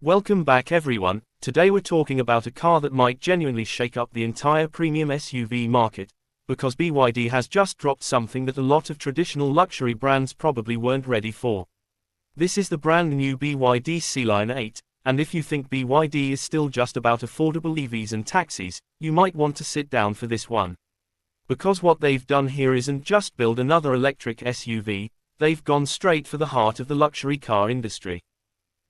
Welcome back everyone. Today we're talking about a car that might genuinely shake up the entire premium SUV market, because BYD has just dropped something that a lot of traditional luxury brands probably weren't ready for. This is the brand new BYD Sealion 8, and if you think BYD is still just about affordable EVs and taxis, you might want to sit down for this one. Because what they've done here isn't just build another electric SUV, they've gone straight for the heart of the luxury car industry.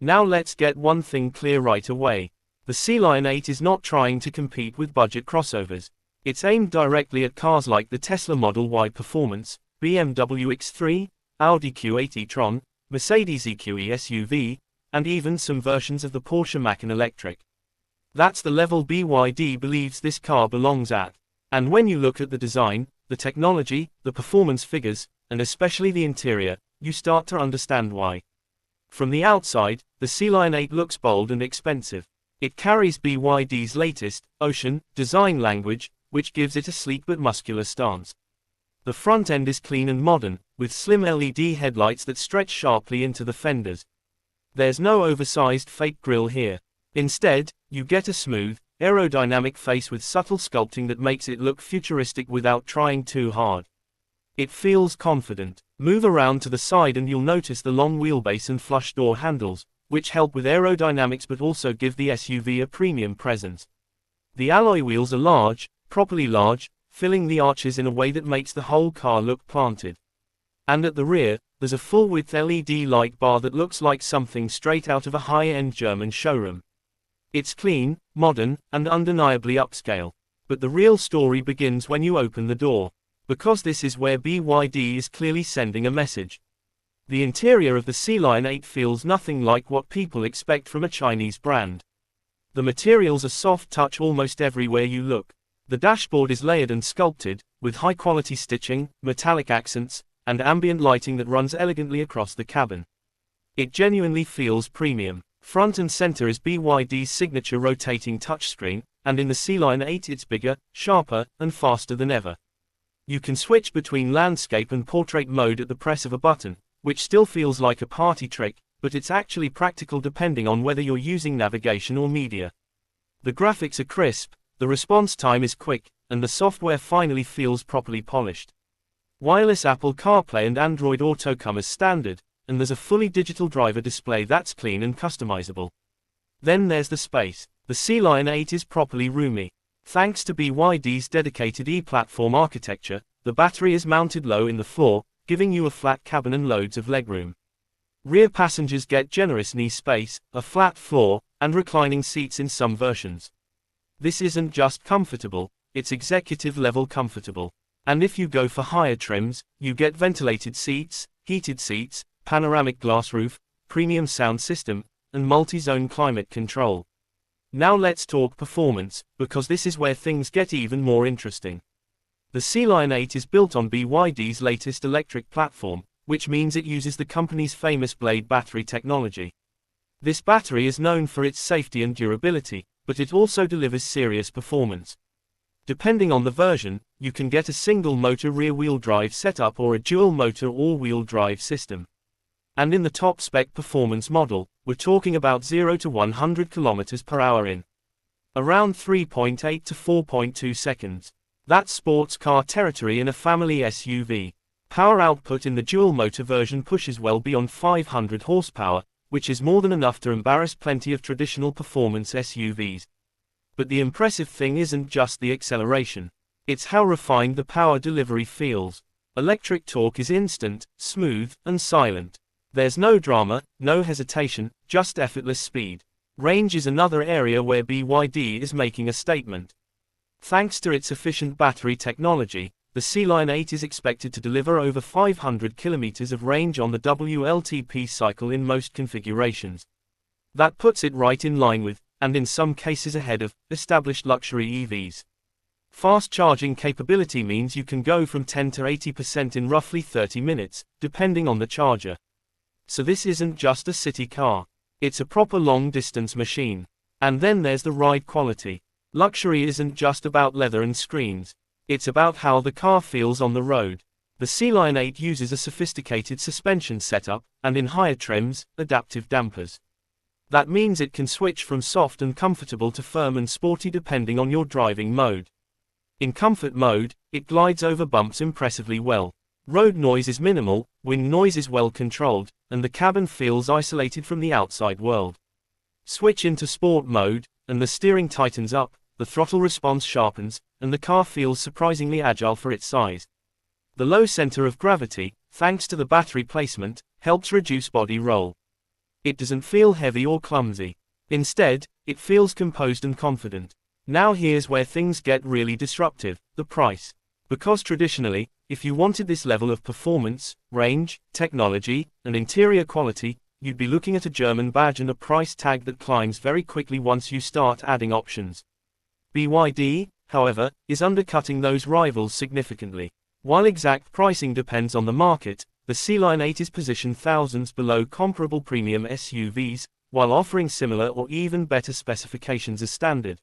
Now let's get one thing clear right away. The Sealion 8 is not trying to compete with budget crossovers. It's aimed directly at cars like the Tesla Model Y Performance, BMW X3, Audi Q8 e-tron, Mercedes EQE SUV, and even some versions of the Porsche Macan Electric. That's the level BYD believes this car belongs at. And when you look at the design, the technology, the performance figures, and especially the interior, you start to understand why. From the outside, the Sealion 8 looks bold and expensive. It carries BYD's latest, Ocean, design language, which gives it a sleek but muscular stance. The front end is clean and modern, with slim LED headlights that stretch sharply into the fenders. There's no oversized fake grille here. Instead, you get a smooth, aerodynamic face with subtle sculpting that makes it look futuristic without trying too hard. It feels confident. Move around to the side and you'll notice the long wheelbase and flush door handles, which help with aerodynamics but also give the SUV a premium presence. The alloy wheels are large, properly large, filling the arches in a way that makes the whole car look planted. And at the rear, there's a full-width LED light bar that looks like something straight out of a high-end German showroom. It's clean, modern, and undeniably upscale. But the real story begins when you open the door. Because this is where BYD is clearly sending a message. The interior of the Sealion 8 feels nothing like what people expect from a Chinese brand. The materials are soft touch almost everywhere you look. The dashboard is layered and sculpted, with high-quality stitching, metallic accents, and ambient lighting that runs elegantly across the cabin. It genuinely feels premium. Front and center is BYD's signature rotating touchscreen, and in the Sealion 8 it's bigger, sharper, and faster than ever. You can switch between landscape and portrait mode at the press of a button, which still feels like a party trick, but it's actually practical depending on whether you're using navigation or media. The graphics are crisp, the response time is quick, and the software finally feels properly polished. Wireless Apple CarPlay and Android Auto come as standard, and there's a fully digital driver display that's clean and customizable. Then there's the space. The Sealion 8 is properly roomy. Thanks to BYD's dedicated e-platform architecture, the battery is mounted low in the floor, giving you a flat cabin and loads of legroom. Rear passengers get generous knee space, a flat floor, and reclining seats in some versions. This isn't just comfortable, it's executive-level comfortable. And if you go for higher trims, you get ventilated seats, heated seats, panoramic glass roof, premium sound system, and multi-zone climate control. Now let's talk performance, because this is where things get even more interesting. The Sealion 8 is built on BYD's latest electric platform, which means it uses the company's famous Blade battery technology. This battery is known for its safety and durability, but it also delivers serious performance. Depending on the version, you can get a single-motor rear-wheel drive setup or a dual-motor all-wheel drive system. And in the top-spec performance model, we're talking about 0 to 100 km/h in around 3.8 to 4.2 seconds. That's sports car territory in a family SUV. Power output in the dual-motor version pushes well beyond 500 horsepower, which is more than enough to embarrass plenty of traditional performance SUVs. But the impressive thing isn't just the acceleration. It's how refined the power delivery feels. Electric torque is instant, smooth, and silent. There's no drama, no hesitation, just effortless speed. Range is another area where BYD is making a statement. Thanks to its efficient battery technology, the Sealion 8 is expected to deliver over 500 kilometers of range on the WLTP cycle in most configurations. That puts it right in line with, and in some cases ahead of, established luxury EVs. Fast charging capability means you can go from 10 to 80% in roughly 30 minutes, depending on the charger. So this isn't just a city car. It's a proper long-distance machine. And then there's the ride quality. Luxury isn't just about leather and screens. It's about how the car feels on the road. The Sealion 8 uses a sophisticated suspension setup, and in higher trims, adaptive dampers. That means it can switch from soft and comfortable to firm and sporty depending on your driving mode. In comfort mode, it glides over bumps impressively well. Road noise is minimal, wind noise is well controlled, and the cabin feels isolated from the outside world. Switch into sport mode, and the steering tightens up, the throttle response sharpens, and the car feels surprisingly agile for its size. The low center of gravity, thanks to the battery placement, helps reduce body roll. It doesn't feel heavy or clumsy. Instead, it feels composed and confident. Now here's where things get really disruptive: the price. Because traditionally, if you wanted this level of performance, range, technology, and interior quality, you'd be looking at a German badge and a price tag that climbs very quickly once you start adding options. BYD, however, is undercutting those rivals significantly. While exact pricing depends on the market, the Sealion 8 is positioned thousands below comparable premium SUVs, while offering similar or even better specifications as standard.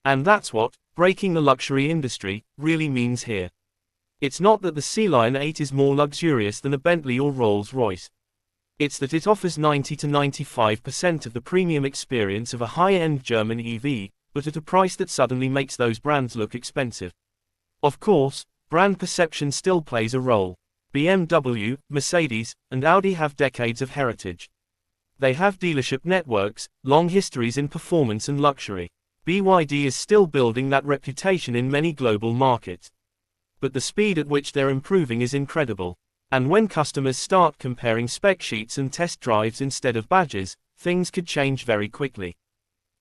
And that's what breaking the luxury industry really means here. It's not that the Sealion 8 is more luxurious than a Bentley or Rolls-Royce. It's that it offers 90 to 95% of the premium experience of a high-end German EV, but at a price that suddenly makes those brands look expensive. Of course, brand perception still plays a role. BMW, Mercedes, and Audi have decades of heritage. They have dealership networks, long histories in performance and luxury. BYD is still building that reputation in many global markets. But the speed at which they're improving is incredible. And when customers start comparing spec sheets and test drives instead of badges, things could change very quickly.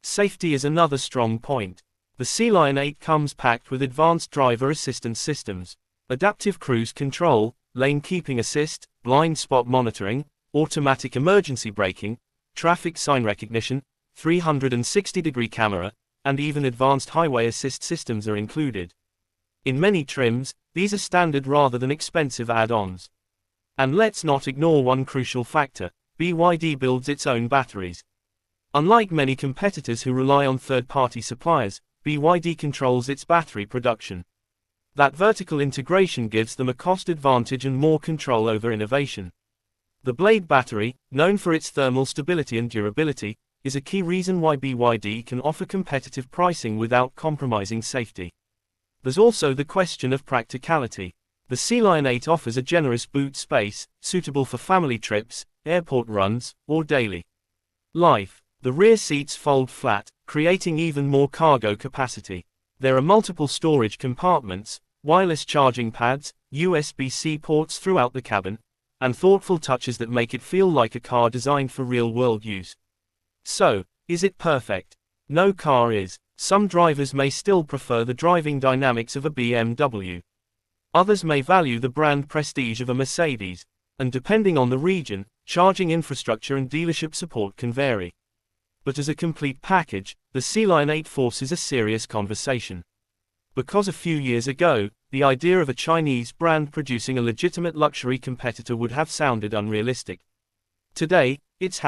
Safety is another strong point. The Sealion 8 comes packed with advanced driver assistance systems, adaptive cruise control, lane keeping assist, blind spot monitoring, automatic emergency braking, traffic sign recognition, 360-degree camera, and even advanced highway assist systems are included. In many trims, these are standard rather than expensive add-ons. And let's not ignore one crucial factor: BYD builds its own batteries. Unlike many competitors who rely on third-party suppliers, BYD controls its battery production. That vertical integration gives them a cost advantage and more control over innovation. The Blade battery, known for its thermal stability and durability, is a key reason why BYD can offer competitive pricing without compromising safety. There's also the question of practicality. The Sealion 8 offers a generous boot space, suitable for family trips, airport runs, or daily life. The rear seats fold flat, creating even more cargo capacity. There are multiple storage compartments, wireless charging pads, USB-C ports throughout the cabin, and thoughtful touches that make it feel like a car designed for real-world use. So, is it perfect? No car is. Some drivers may still prefer the driving dynamics of a BMW. Others may value the brand prestige of a Mercedes. And depending on the region, charging infrastructure and dealership support can vary. But as a complete package, the Sealion 8 forces a serious conversation. Because a few years ago, the idea of a Chinese brand producing a legitimate luxury competitor would have sounded unrealistic. Today, it's